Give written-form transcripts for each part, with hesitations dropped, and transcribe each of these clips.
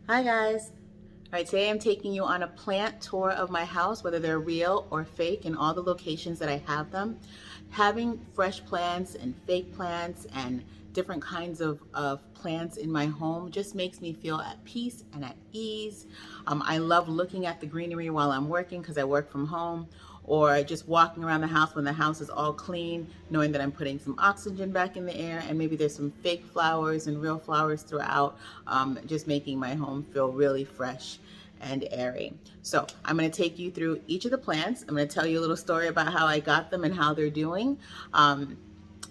Hi guys. All right, today I'm taking you on a plant tour of my house, whether they're real or fake, and all the locations that I have them. Having fresh plants and fake plants and different kinds of plants in my home just makes me feel at peace and at ease. I love looking at the greenery while I'm working because I work from home, or just walking around the house when the house is all clean, knowing that I'm putting some oxygen back in the air, and maybe there's some fake flowers and real flowers throughout, just making my home feel really fresh and airy. So I'm going to take you through each of the plants. I'm going to tell you a little story about how I got them and how they're doing.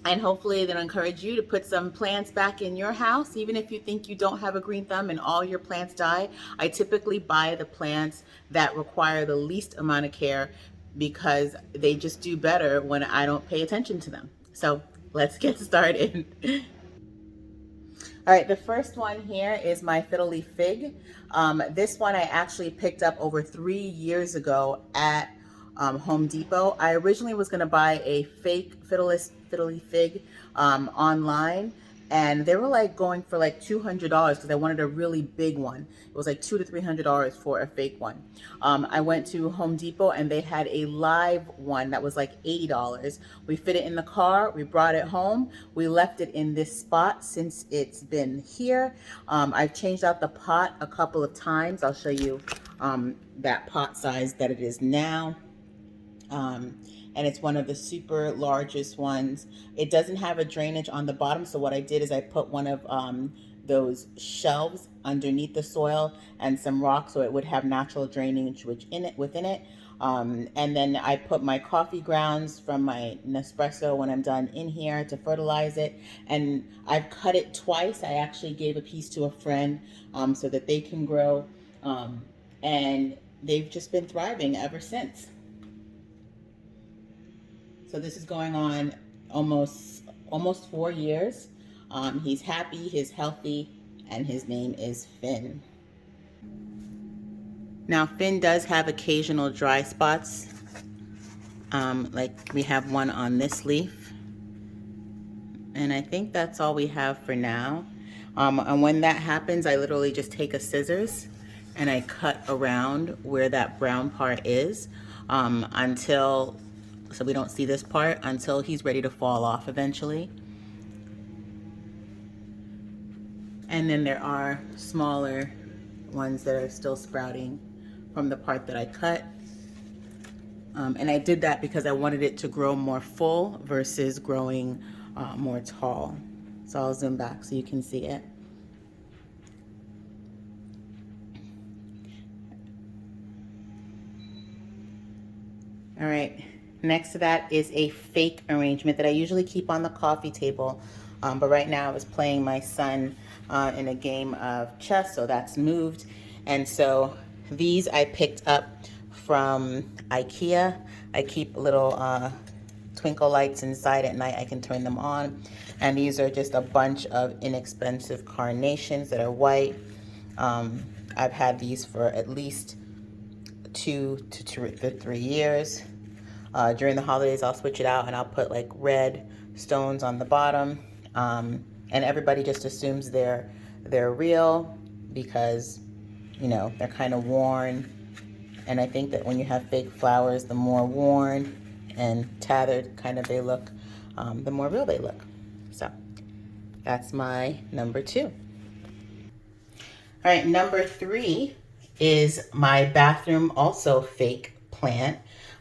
And hopefully that'll encourage you to put some plants back in your house, even if you think you don't have a green thumb and all your plants die. I typically buy the plants that require the least amount of care because they just do better when I don't pay attention to them. So let's get started. All right, the first one here is my Fiddle leaf fig. This one I actually picked up over 3 years ago at Home Depot. I originally was going to buy a fake Fiddle leaf fig online, and they were like going for like $200 because I wanted a really big one. It was like $200 to $300 for a fake one. I went to Home Depot and they had a live one that was like $80. We fit it in the car, we brought it home, we left it in this spot since it's been here. I've changed out the pot a couple of times. I'll show you that pot size that it is now. And it's one of the super largest ones. It doesn't have a drainage on the bottom, so what I did is I put one of those shelves underneath the soil and some rocks so it would have natural drainage within it. And then I put my coffee grounds from my Nespresso when I'm done in here to fertilize it. And I've cut it twice. I actually gave a piece to a friend so that they can grow. And they've just been thriving ever since. So this is going on almost 4 years. He's happy, he's healthy, and his name is Finn. Now Finn does have occasional dry spots, like we have one on this leaf. And I think that's all we have for now. And when that happens, I literally just take a scissors and I cut around where that brown part is so we don't see this part until he's ready to fall off eventually. And then there are smaller ones that are still sprouting from the part that I cut. And I did that because I wanted it to grow more full versus growing more tall. So I'll zoom back so you can see it. All right, next to that is a fake arrangement that I usually keep on the coffee table. But right now I was playing my son in a game of chess, so that's moved. And so these I picked up from IKEA. I keep little twinkle lights inside at night. I can turn them on. And these are just a bunch of inexpensive carnations that are white. I've had these for at least 2 to 3 years. During the holidays, I'll switch it out and I'll put like red stones on the bottom. And everybody just assumes they're real because, you know, they're kind of worn. And I think that when you have fake flowers, the more worn and tattered kind of they look, the more real they look. So that's my number 2. All right, number 3 is my bathroom also fake plant.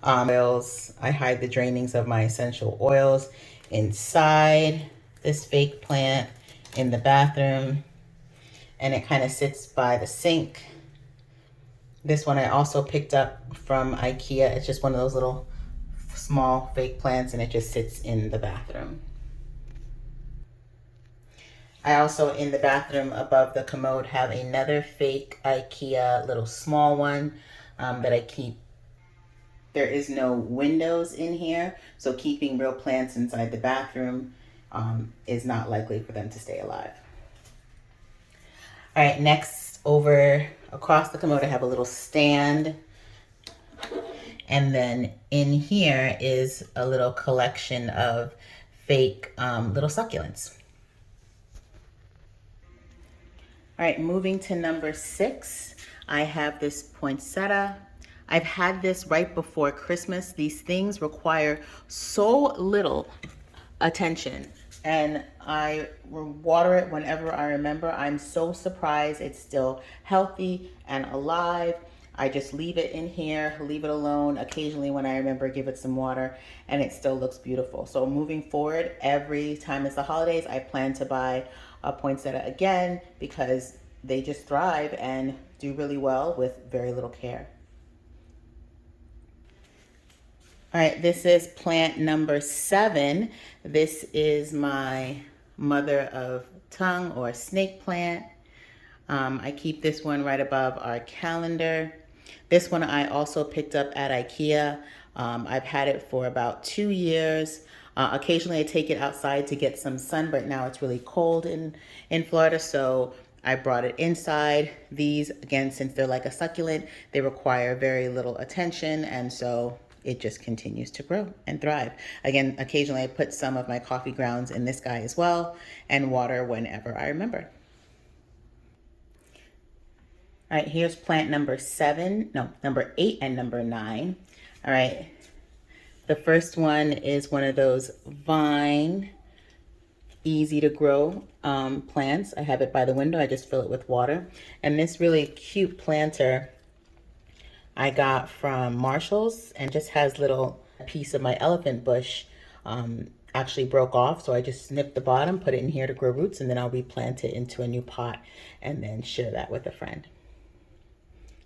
Oils, I hide the drainings of my essential oils inside this fake plant in the bathroom, and it kind of sits by the sink. This one I also picked up from IKEA. It's just one of those little small fake plants, and it just sits in the bathroom. I also, in the bathroom above the commode, have another fake IKEA little small one that I keep. There is no windows in here, so keeping real plants inside the bathroom is not likely for them to stay alive. All right, next, over across the commode, I have a little stand. And then in here is a little collection of fake little succulents. All right, moving to number 6, I have this poinsettia. I've had this right before Christmas. These things require so little attention, and I water it whenever I remember. I'm so surprised it's still healthy and alive. I just leave it in here, leave it alone. Occasionally when I remember, give it some water, and it still looks beautiful. So moving forward, every time it's the holidays, I plan to buy a poinsettia again because they just thrive and do really well with very little care. All right, this is plant number 7. This is my mother of tongue or snake plant. I keep this one right above our calendar. This one I also picked up at IKEA. I've had it for about 2 years. Occasionally I take it outside to get some sun, but now it's really cold in Florida, so I brought it inside. These, again, since they're like a succulent, they require very little attention, and so it just continues to grow and thrive. Again, occasionally I put some of my coffee grounds in this guy as well and water whenever I remember. All right, here's plant number 8 and number 9. All right, the first one is one of those vine, easy to grow plants. I have it by the window. I just fill it with water. And this really cute planter I got from Marshall's, and just has little piece of my elephant bush actually broke off. So I just snipped the bottom, put it in here to grow roots, and then I'll replant it into a new pot and then share that with a friend.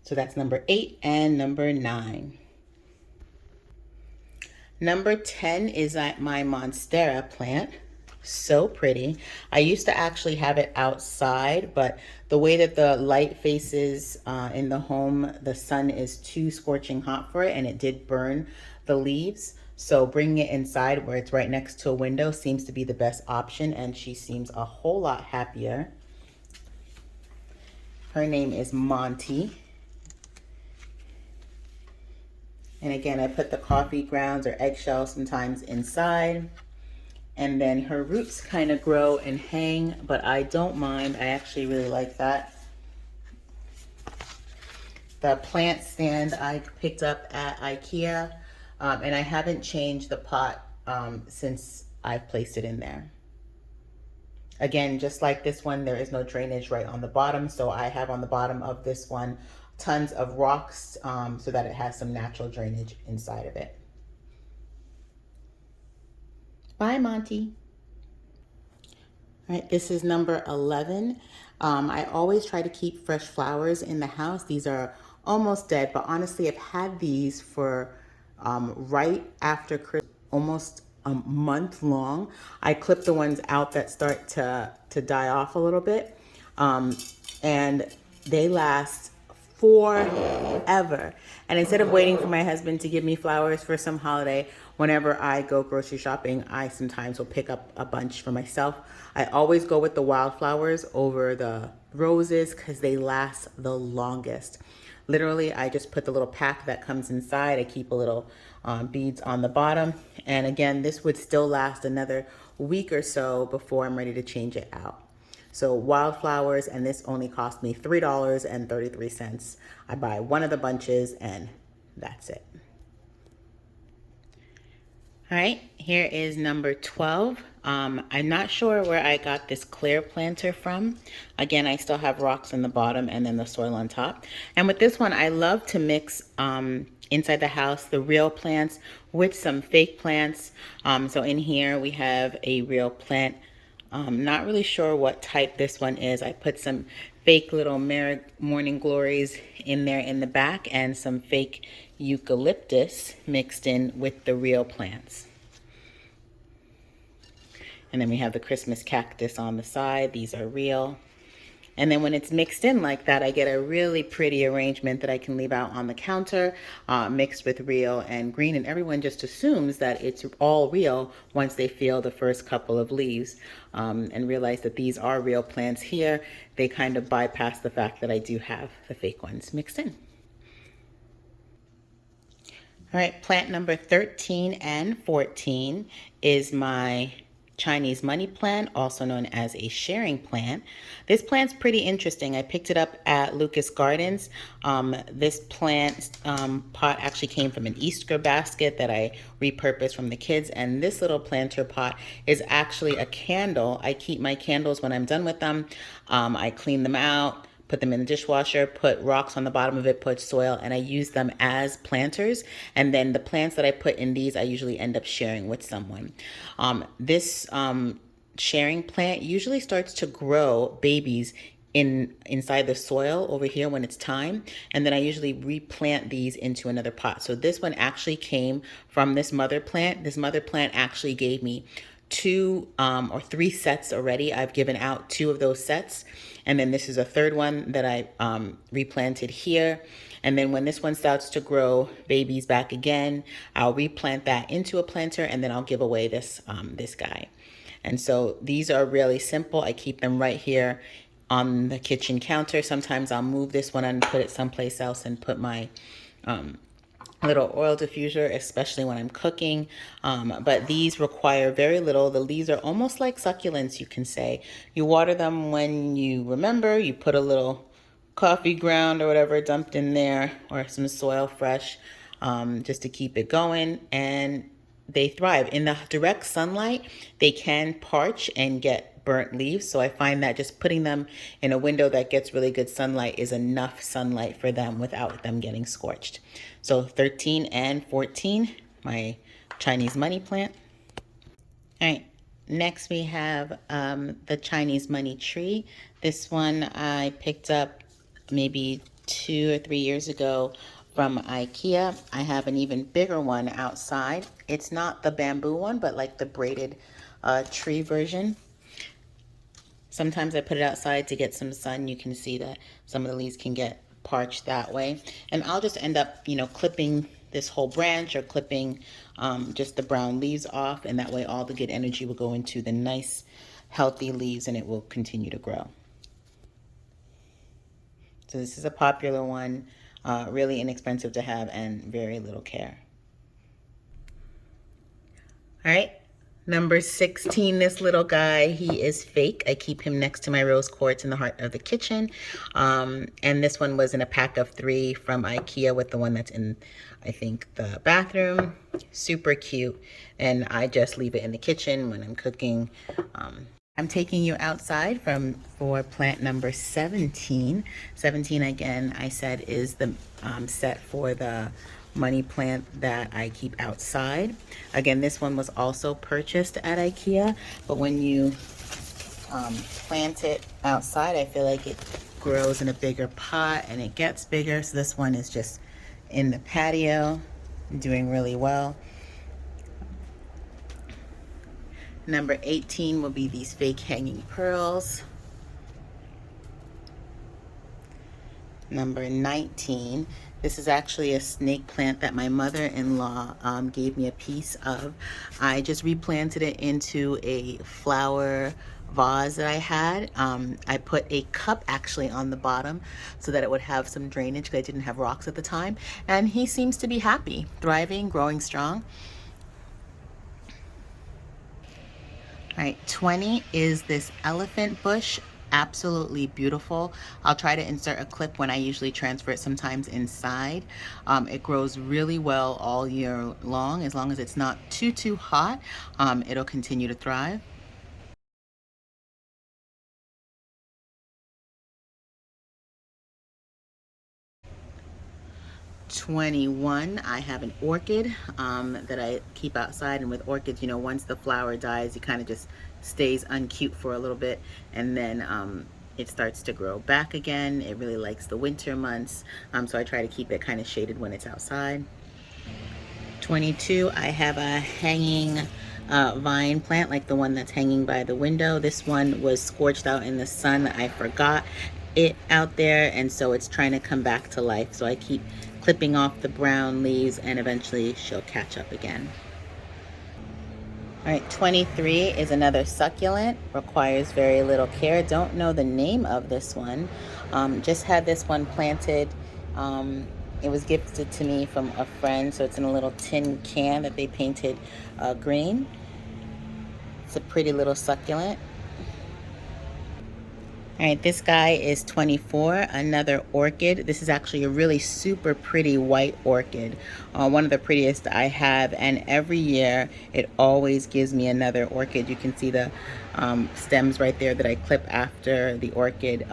So that's number 8 and number 9. Number 10 is my Monstera plant. So pretty. I used to actually have it outside, but the way that the light faces in the home, the sun is too scorching hot for it, and it did burn the leaves. So bringing it inside where it's right next to a window seems to be the best option, and she seems a whole lot happier. Her name is Monty. And again, I put the coffee grounds or eggshells sometimes inside. And then her roots kind of grow and hang, but I don't mind. I actually really like that. The plant stand I picked up at IKEA, and I haven't changed the pot since I've placed it in there. Again, just like this one, there is no drainage right on the bottom, so I have on the bottom of this one tons of rocks so that it has some natural drainage inside of it. Bye, Monty. All right, this is number 11. I always try to keep fresh flowers in the house. These are almost dead, but honestly, I've had these for right after Christmas, almost a month long. I clip the ones out that start to die off a little bit, and they last forever. And instead of waiting for my husband to give me flowers for some holiday, whenever I go grocery shopping, I sometimes will pick up a bunch for myself. I always go with the wildflowers over the roses because they last the longest. Literally, I just put the little pack that comes inside. I keep a little beads on the bottom. And again, this would still last another week or so before I'm ready to change it out. So wildflowers, and this only cost me $3.33. I buy one of the bunches and that's it. All right, here is number 12. I'm not sure where I got this clear planter from. Again, I still have rocks in the bottom and then the soil on top. And with this one, I love to mix inside the house the real plants with some fake plants. So in here we have a real plant. Not really sure what type this one is. I put some fake little morning glories in there in the back and some fake eucalyptus mixed in with the real plants. And then we have the Christmas cactus on the side. These are real. And then when it's mixed in like that, I get a really pretty arrangement that I can leave out on the counter, mixed with real and green. And everyone just assumes that it's all real once they feel the first couple of leaves and realize that these are real plants here. They kind of bypass the fact that I do have the fake ones mixed in. All right, plant number 13 and 14 is my Chinese money plant, also known as a sharing plant. This plant's pretty interesting. I picked it up at Lucas Gardens. This plant pot actually came from an Easter basket that I repurposed from the kids. And this little planter pot is actually a candle. I keep my candles when I'm done with them. I clean them out, put them in the dishwasher, put rocks on the bottom of it, put soil, and I use them as planters. And then the plants that I put in these, I usually end up sharing with someone. This sharing plant usually starts to grow babies inside the soil over here when it's time, and then I usually replant these into another pot. So this one actually came from this mother plant. This mother plant actually gave me two or three sets already. I've given out two of those sets, and then this is a third one that I replanted here. And then when this one starts to grow babies back again, I'll replant that into a planter, and then I'll give away this this guy. And so these are really simple. I keep them right here on the kitchen counter. Sometimes I'll move this one and put it someplace else and put my little oil diffuser, especially when I'm cooking. But these require very little. The leaves are almost like succulents, you can say. You water them when you remember. You put a little coffee ground or whatever dumped in there, or some soil fresh, just to keep it going. And they thrive. In the direct sunlight, they can parch and get burnt leaves. So I find that just putting them in a window that gets really good sunlight is enough sunlight for them without them getting scorched. So 13 and 14, my Chinese money plant. All right, next we have the Chinese money tree. This one I picked up maybe 2 or 3 years ago from IKEA. I have an even bigger one outside. It's not the bamboo one, but like the braided tree version. Sometimes I put it outside to get some sun. You can see that some of the leaves can get parched that way. And I'll just end up, clipping this whole branch or clipping just the brown leaves off. And that way all the good energy will go into the nice, healthy leaves and it will continue to grow. So this is a popular one, really inexpensive to have and very little care. All right. Number 16, this little guy, he is fake. I keep him next to my rose quartz in the heart of the kitchen. And this one was in a pack of 3 from IKEA with the one that's in, I think, the bathroom. Super cute. And I just leave it in the kitchen when I'm cooking. I'm taking you outside for plant number 17. 17, again, I said is the set for the money plant that I keep outside. Again, this one was also purchased at IKEA, but when you plant it outside, I feel like it grows in a bigger pot and it gets bigger. So this one is just in the patio, doing really well. Number 18 will be these fake hanging pearls. Number 19, this is actually a snake plant that my mother-in-law gave me a piece of. I just replanted it into a flower vase that I had. I put a cup actually on the bottom so that it would have some drainage because I didn't have rocks at the time. And he seems to be happy, thriving, growing strong. All right, 20 is this elephant bush. Absolutely beautiful. I'll try to insert a clip when I usually transfer it sometimes inside. It grows really well all year long. As long as it's not too hot, it'll continue to thrive. #21, I have an orchid that I keep outside, and with orchids, once the flower dies, it kind of just stays uncute for a little bit, and then it starts to grow back again. It really likes the winter months, so I try to keep it kind of shaded when it's outside. 22, I have a hanging vine plant like the one that's hanging by the window. This one was scorched out in the sun. I forgot it out there, and so it's trying to come back to life. So I keep clipping off the brown leaves, and eventually she'll catch up again. All right, 23 is another succulent, requires very little care. Don't know the name of this one. Just had this one planted. It was gifted to me from a friend, so it's in a little tin can that they painted green. It's a pretty little succulent. All right, this guy is 24, another orchid. This is actually a really super pretty white orchid, one of the prettiest I have, and every year it always gives me another orchid. You can see the stems right there that I clip after the orchid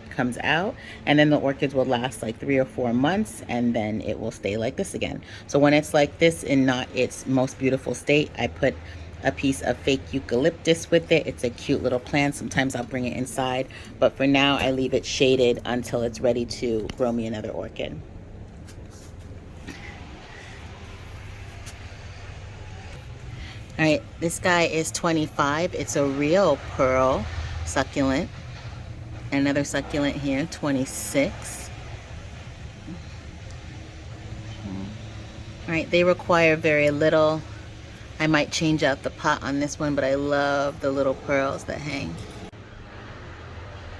comes out, and then the orchids will last like 3 or 4 months, and then it will stay like this again. So when it's like this in not its most beautiful state, I put a piece of fake eucalyptus with it. It's a cute little plant. Sometimes I'll bring it inside, but for now I leave it shaded until it's ready to grow me another orchid. All right, this guy is 25. It's a real pearl succulent. Another succulent here, 26. All right, they require very little. I might change out the pot on this one, but I love the little pearls that hang.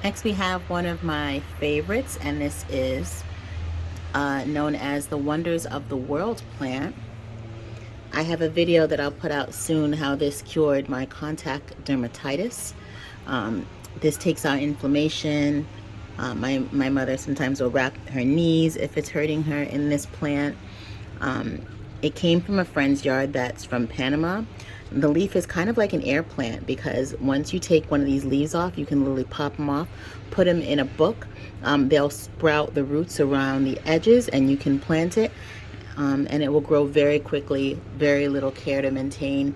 Next we have one of my favorites, and this is known as the Wonders of the World plant. I have a video that I'll put out soon how this cured my contact dermatitis. This takes out inflammation. My mother sometimes will wrap her knees if it's hurting her in this plant. It came from a friend's yard that's from Panama. The leaf is kind of like an air plant because once you take one of these leaves off, you can literally pop them off, put them in a book. They'll sprout the roots around the edges and you can plant it, and it will grow very quickly, very little care to maintain.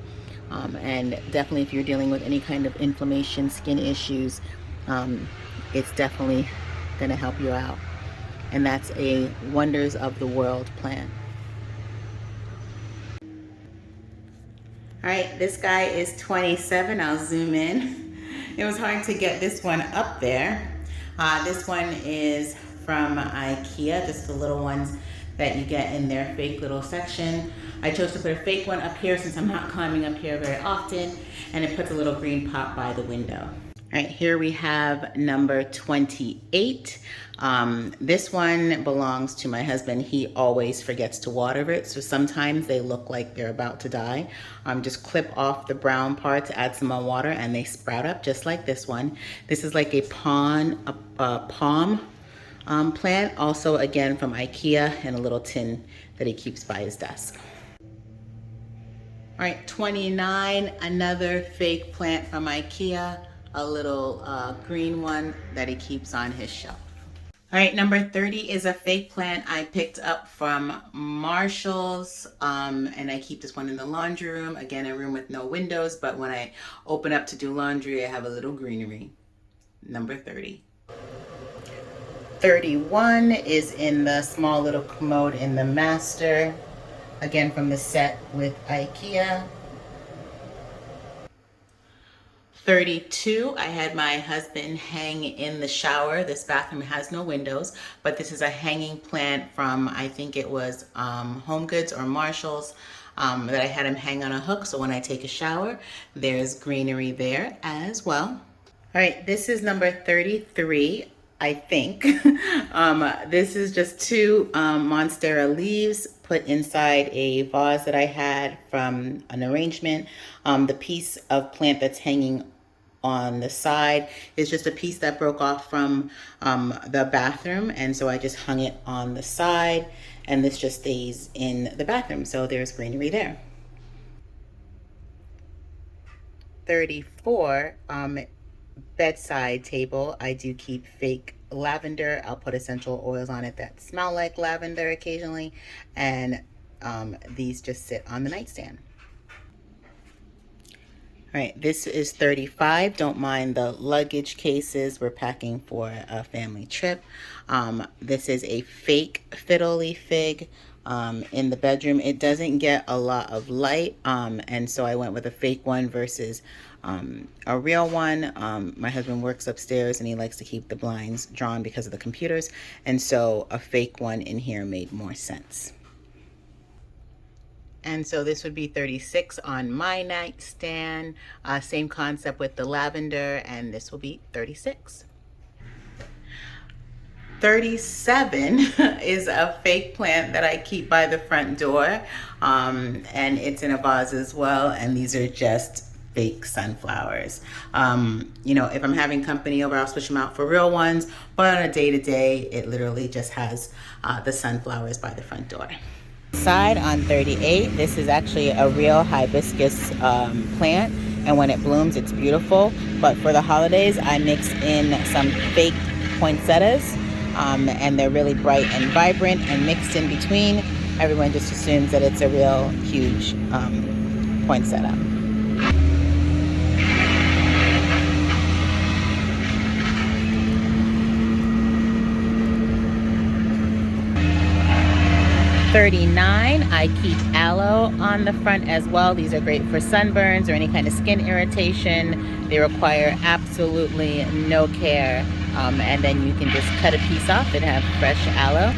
And definitely if you're dealing with any kind of inflammation, skin issues, it's definitely gonna help you out. And that's a Wonders of the World plant. All right, this guy is 27. I'll zoom in. It was hard to get this one up there. This one is from IKEA, just the little ones that you get in their fake little section. I chose to put a fake one up here since I'm not climbing up here very often, and it puts a little green pot by the window. All right, here we have number 28. This one belongs to my husband. He always forgets to water it, so sometimes they look like they're about to die. Just clip off the brown parts, add some more water, and they sprout up just like this one. This is like a palm plant, also again from IKEA, in a little tin that he keeps by his desk. All right, 29, another fake plant from IKEA, a little green one that he keeps on his shelf. All right, number 30 is a fake plant I picked up from Marshall's, and I keep this one in the laundry room. Again, a room with no windows, but when I open up to do laundry, I have a little greenery. Number 30. 31 is in the small little commode in the master, again from the set with IKEA. 32, I had my husband hang in the shower. This bathroom has no windows, but this is a hanging plant from, I think it was Home Goods or Marshall's, that I had him hang on a hook, so when I take a shower, there's greenery there as well. All right, this is number 33, I think. This is just 2 Monstera leaves put inside a vase that I had from an arrangement. The piece of plant that's hanging on the side is just a piece that broke off from the bathroom, and so I just hung it on the side, and this just stays in the bathroom, so there's greenery there. 34, bedside table. I do keep fake lavender. I'll put essential oils on it that smell like lavender occasionally, and these just sit on the nightstand. All right, this is 35. Don't mind the luggage cases. We're packing for a family trip. This is a fake Fiddle leaf fig in the bedroom. It doesn't get a lot of light, and so I went with a fake one versus a real one. My husband works upstairs and he likes to keep the blinds drawn because of the computers, and so a fake one in here made more sense. And so this would be 36 on my nightstand. Same concept with the lavender, and this will be 36. 37 is a fake plant that I keep by the front door, and it's in a vase as well, and these are just fake sunflowers. You know, if I'm having company over, I'll switch them out for real ones, but on a day-to-day, it literally just has the sunflowers by the front door. Side on 38, this is actually a real hibiscus plant, and when it blooms, it's beautiful. But for the holidays, I mix in some fake poinsettias, and they're really bright and vibrant, and mixed in between, everyone just assumes that it's a real huge poinsettia. I keep aloe on the front as well. These are great for sunburns or any kind of skin irritation. They require absolutely no care, and then you can just cut a piece off and have fresh aloe.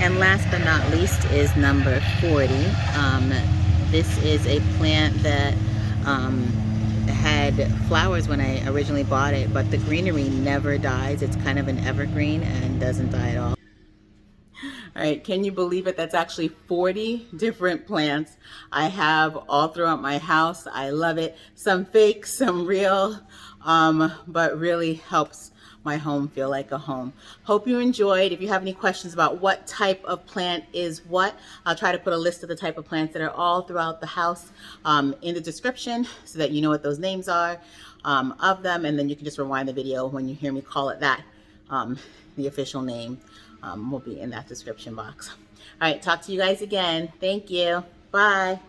And last but not least is number 40. This is a plant that had flowers when I originally bought it, but the greenery never dies. It's kind of an evergreen and doesn't die at all. All right, can you believe it? That's actually 40 different plants I have all throughout my house. I love it. Some fake, some real, but really helps my home feel like a home. Hope you enjoyed. If you have any questions about what type of plant is what, I'll try to put a list of the type of plants that are all throughout the house in the description so that you know what those names are of them, and then you can just rewind the video when you hear me call it that. The official name will be in that description box. All right, talk to you guys again. Thank you. Bye.